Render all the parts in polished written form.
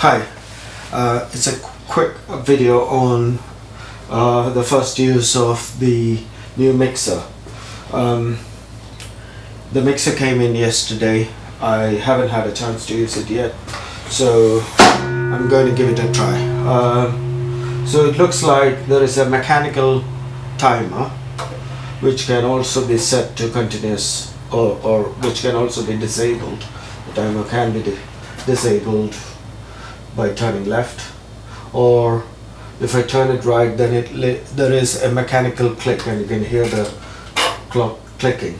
Hi, it's a quick video on the first use of the new mixer. The mixer came in yesterday. I haven't had a chance to use it yet, so I'm going to give it a try. So it looks like there is a mechanical timer which can also be set to continuous or which can also be disabled. The timer can be disabled by turning left, or if I turn it right, then there is a mechanical click and you can hear the clock clicking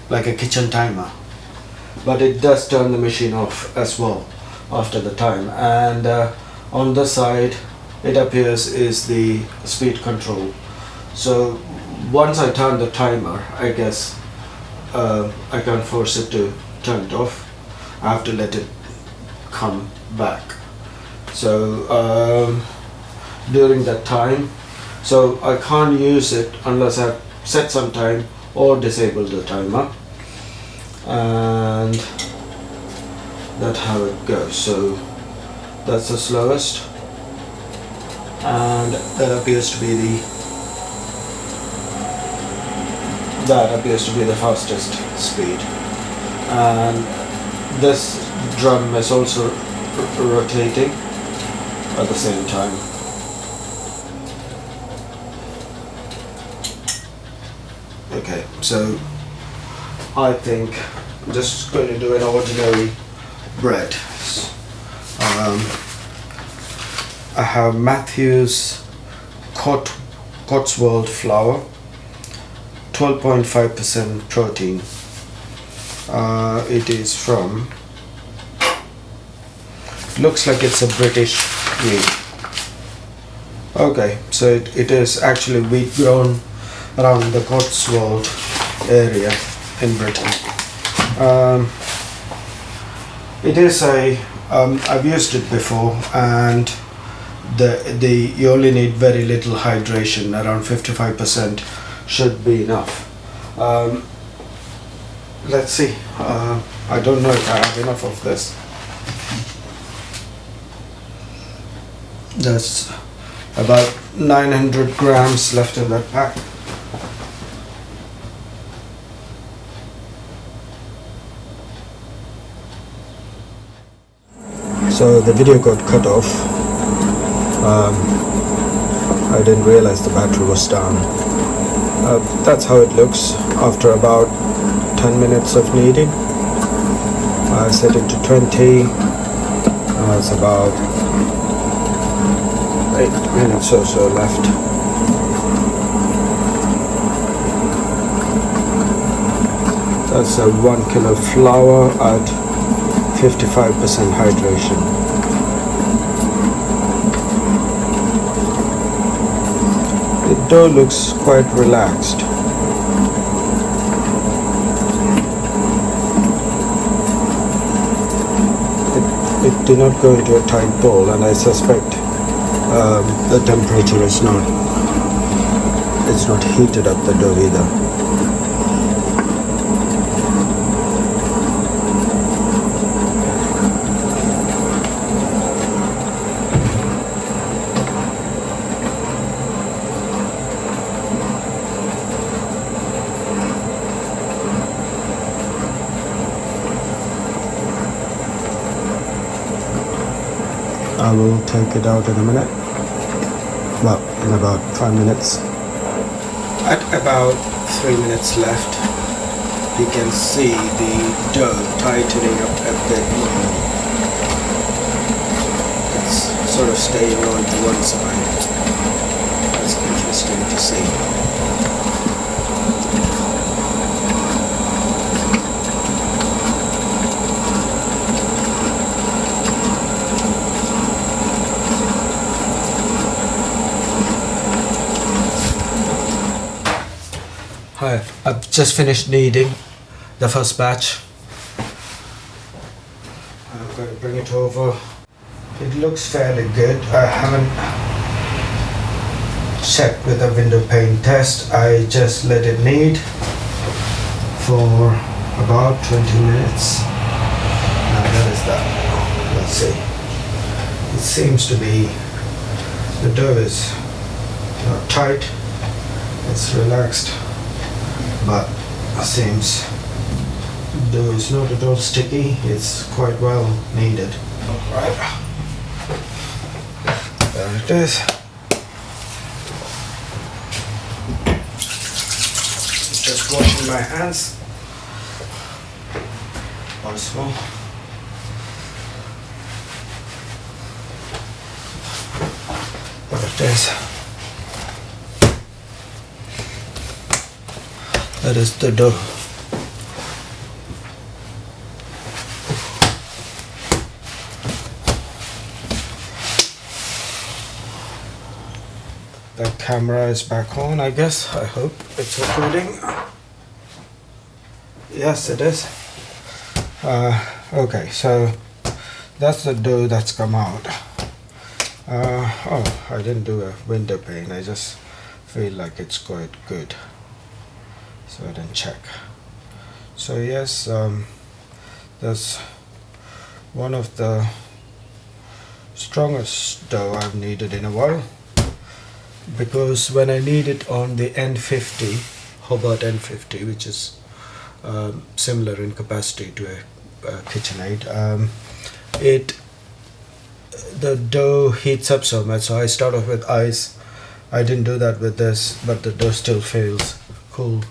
like a kitchen timer, but it does turn the machine off as well after the time. And on the side it appears is the speed control. So once I turn the timer, I guess I can't force it to turn it off. I have to let it come back. So during that time, so I can't use it unless I set some time or disable the timer, and that's how it goes. So that's the slowest, and that appears to be the fastest speed. And this drum is also rotating at the same time. Okay, so I think I'm just going to do an ordinary bread. I have Matthew's Cotswold flour, 12.5% protein. It is from, looks like it's a British wheat. Okay, so it is actually wheat grown around the Cotswold area in Britain. It is I've used it before, and you only need very little hydration. Around 55% should be enough. Let's see. I don't know if I have enough of this. There's about 900 grams left in that pack. So the video got cut off. I didn't realize the battery was down. That's how it looks after about 10 minutes of kneading. I set it to 20. It's about 8 minutes or so left. That's a 1 kilo flour at 55% hydration. The dough looks quite relaxed. It did not go into a tight ball, and I suspect the temperature is not heated up the dough either. I will take it out in a minute. Well, in about 5 minutes. At about 3 minutes left, you can see the dough tightening up a bit more. It's sort of staying on to one side. That's interesting to see. Hi, I've just finished kneading the first batch. I'm going to bring it over. It looks fairly good. I haven't checked with a window pane test. I just let it knead for about 20 minutes. And that is that. Let's seems to be, the dough is not tight, it's relaxed, but it seems the dough is not at all sticky, it's quite well kneaded. Alright, there it is. Just washing my hands once more. There it is. That is the dough. The camera is back on, I guess. I hope it's recording. Yes, it is. Okay, so that's the dough that's come out. Oh, I didn't do a window pane. I just feel like it's quite good, so I didn't check. So yes, that's one of the strongest dough I've kneaded in a while, because when I knead it on the N50, Hobart N50, which is similar in capacity to a KitchenAid, the dough heats up so much, so I start off with ice. I didn't do that with this, but the dough still feels cool.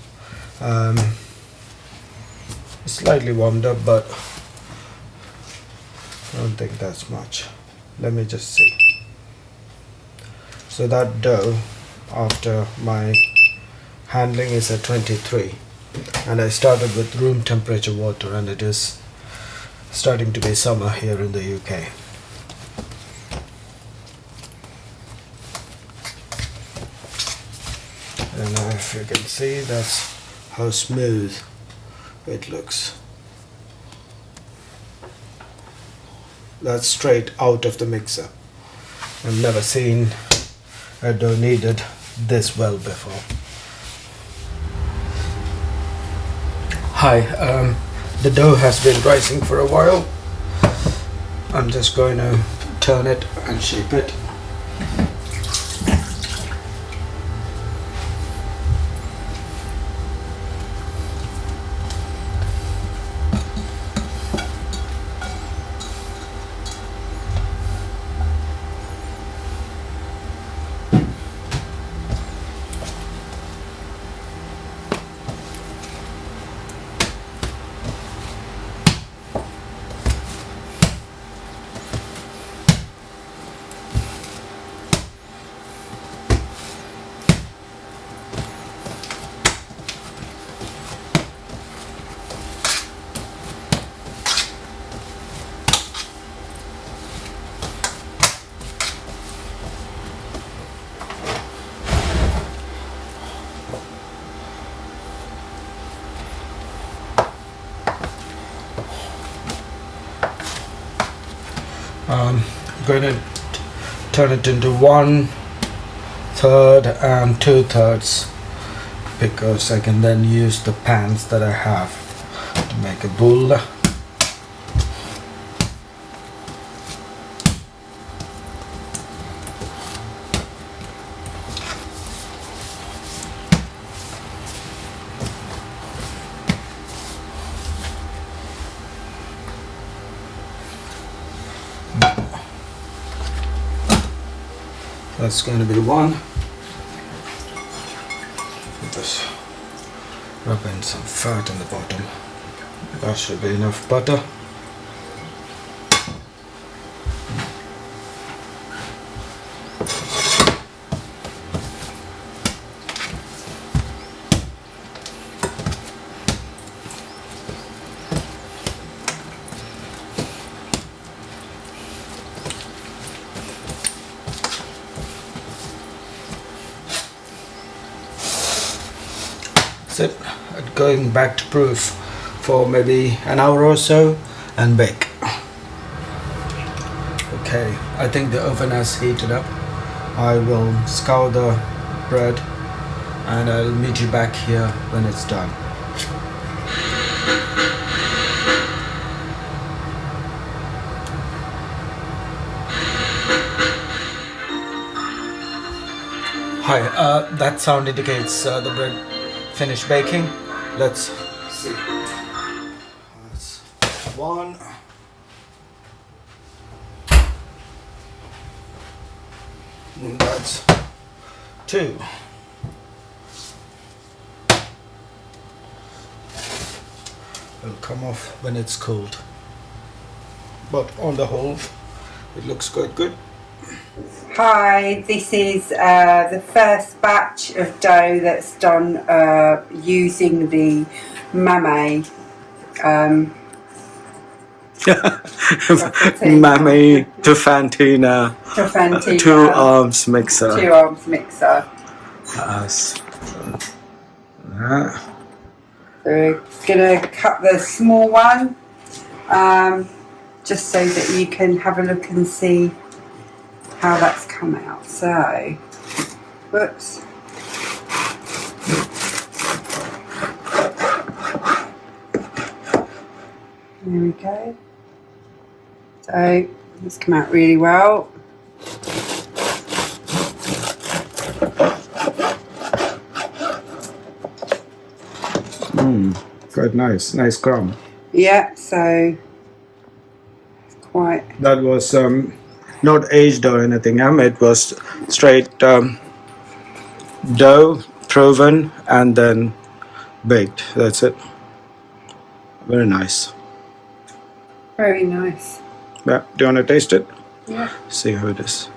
It's slightly warmed up, but I don't think that's much. Let me just see. So that dough, after my handling, is at 23, and I started with room temperature water, and it is starting to be summer here in the UK. And if you can see, that's how smooth it looks. That's straight out of the mixer. I've never seen a dough kneaded this well before. Hi, the dough has been rising for a while. I'm just going to turn it and shape it. I'm going to turn it into 1/3 and 2/3, because I can then use the pans that I have to make a bowl. That's going to be one. Just rub in some fat in the bottom. That should be enough butter. Sit going back to proof for maybe an hour or so and bake. Okay, I think the oven has heated up. I will scour the bread and I'll meet you back here when it's done. Hi, that sound indicates the bread finished baking. Let's see. That's one. And that's two. It'll come off when it's cooled. But on the whole, it looks quite good. Hi, this is the first batch of dough that's done using the Mamy Mamy Tuffantina Tuffantina 2 arms mixer. 2 arms mixer. So We're gonna cut the small one, just so that you can have a look and see how that's come out. So, whoops. There we go. So, it's come out really well. quite nice crumb. Yeah, so it's quite. That was not aged or anything. It was straight dough, proven, and then baked. That's it. Very nice. Very nice. Yeah. Do you want to taste it? Yeah. See how it is.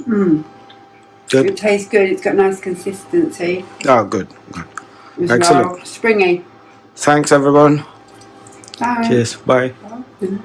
Good. It tastes good. It's got nice consistency. Oh, good. It's Excellent. Springy. Thanks, everyone. Bye. Cheers. Bye. Bye.